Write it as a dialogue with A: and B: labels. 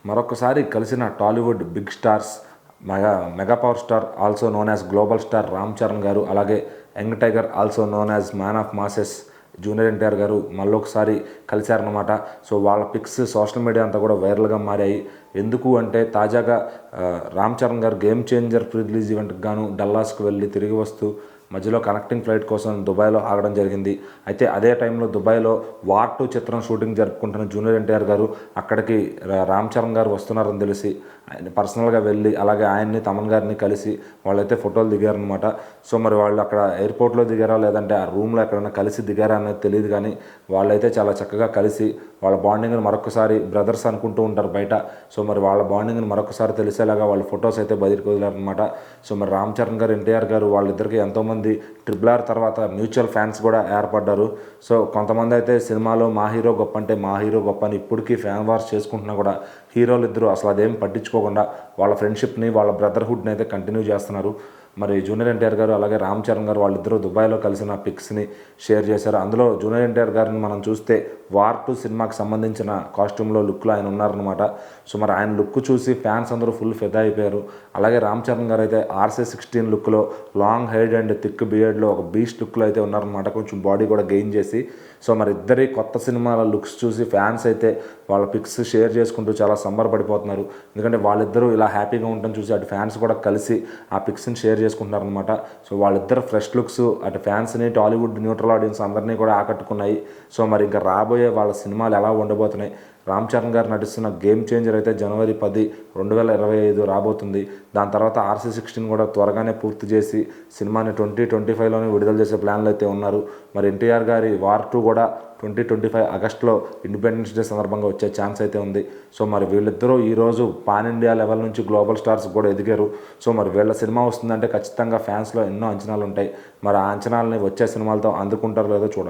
A: మరొకసారి కలిసిన Tollywood big stars mega power star also known as global star Ram Charan గారు, అలాగే young tiger also known as man of masses junior NTR గారు మళ్ళొకసారి కలిశారనమాట. సో వాళ్ళ పిక్స్ సోషల్ మీడియా అంతా కూడా వైరల్గా మారాయి. ఎందుకు అంటే తాజాగా రామ్ చరణ్ గారు గేమ్ చేంజర్ ప్రీ రిలీజ్ ఈవెంట్కి గాను డల్లాస్కు వెళ్ళి తిరిగి వస్తూ మధ్యలో కనెక్టింగ్ ఫ్లైట్ కోసం దుబాయ్లో ఆగడం జరిగింది. అయితే అదే టైంలో దుబాయ్లో వార్ 2 చిత్రం షూటింగ్ జరుపుకుంటున్న జూనియర్ ఎన్టీఆర్ గారు అక్కడికి రామ్ చరణ్ గారు వస్తున్నారని తెలిసి ఆయన పర్సనల్గా వెళ్ళి అలాగే ఆయన్ని తమన్ గారిని కలిసి వాళ్ళైతే ఫోటోలు దిగారనమాట. సో మరి వాళ్ళు అక్కడ ఎయిర్పోర్ట్లో దిగారా లేదంటే ఆ రూమ్లో ఎక్కడైనా కలిసి దిగారా అనేది తెలియదు, కానీ వాళ్ళైతే చాలా చక్కగా కలిసి వాళ్ళ బాండింగ్ని మరొకసారి బ్రదర్స్ అనుకుంటూ ఉంటారు బయట. సో మరి వాళ్ళ బాండింగ్ని మరొకసారి తెలిసేలాగా వాళ్ళ ఫొటోస్ అయితే బయటకు వదిలారనమాట. సో మరి రామ్ చరణ్ గారు ఎన్టీఆర్ గారు వాళ్ళిద్దరికి ఎంతోమంది RRR తర్వాత మ్యూచువల్ ఫ్యాన్స్ కూడా ఏర్పడ్డారు. సో కొంతమంది అయితే సినిమాలో మా హీరో గొప్ప అంటే మా హీరో గొప్ప అని ఇప్పటికీ ఫ్యాన్ వార్స్ చేసుకుంటున్నా కూడా హీరోలు ఇద్దరు అసలు అదేం పట్టించుకోకుండా వాళ్ళ ఫ్రెండ్షిప్ని వాళ్ళ బ్రదర్హుడ్ని అయితే కంటిన్యూ చేస్తున్నారు. మరి జూనియర్ ఎన్టీఆర్ గారు అలాగే రామ్ చరణ్ గారు వాళ్ళిద్దరూ దుబాయ్లో కలిసిన పిక్స్ని షేర్ చేశారు. అందులో జూనియర్ ఎన్టీఆర్ గారిని మనం చూస్తే వార్ 2 సినిమాకి సంబంధించిన కాస్ట్యూమ్లో లుక్లో ఆయన ఉన్నారనమాట. సో మరి ఆయన లుక్ చూసి ఫ్యాన్స్ అందరూ ఫుల్ ఫిదా అయిపోయారు. అలాగే రామ్ చరణ్ గారు అయితే RC16 లుక్లో లాంగ్ హెయిర్ అండ్ థిక్ బియర్డ్లో ఒక బీస్ట్ లుక్లో అయితే ఉన్నారనమాట, కొంచెం బాడీ కూడా గెయిన్ చేసి. సో మరి ఇద్దరి కొత్త సినిమాల లుక్స్ చూసి ఫ్యాన్స్ అయితే వాళ్ళ పిక్స్ షేర్ చేసుకుంటూ చాలా సంబరపడిపోతున్నారు. ఎందుకంటే వాళ్ళిద్దరూ ఇలా హ్యాపీగా ఉండటం చూసి అటు ఫ్యాన్స్ కూడా కలిసి ఆ పిక్స్ని షేర్ చేసుకుంటున్నారనమాట. సో వాళ్ళిద్దరు ఫ్రెష్ లుక్స్ అటు ఫ్యాన్స్ని టాలీవుడ్ న్యూట్రల్ ఆడియన్స్ అందరినీ కూడా ఆకట్టుకున్నాయి. సో మరి ఇంకా రాబోయే వాళ్ళ సినిమాలు ఎలా ఉండబోతున్నాయి? రామ్ చరణ్ గారు నటిస్తున్న గేమ్ చేంజర్ అయితే జనవరి 10, 2025 రాబోతుంది. దాని తర్వాత RC16 కూడా త్వరగానే పూర్తి చేసి సినిమాని 2025లోనే విడుదల చేసే ప్లాన్లు అయితే ఉన్నారు. మరి ఎన్టీఆర్ గారి వార్ 2 కూడా 2025 ఆగస్టులో ఇండిపెండెన్స్ డే సందర్భంగా వచ్చే ఛాన్స్ అయితే ఉంది. సో మరి వీళ్ళిద్దరూ ఈరోజు పాన్ ఇండియా లెవెల్ నుంచి గ్లోబల్ స్టార్స్ కూడా ఎదిగారు. సో మరి వీళ్ళ సినిమా వస్తుందంటే ఖచ్చితంగా ఫ్యాన్స్లో ఎన్నో అంచనాలు ఉంటాయి. మరి ఆ అంచనాలని వచ్చే సినిమాలతో అందుకుంటారో లేదో చూడాలి.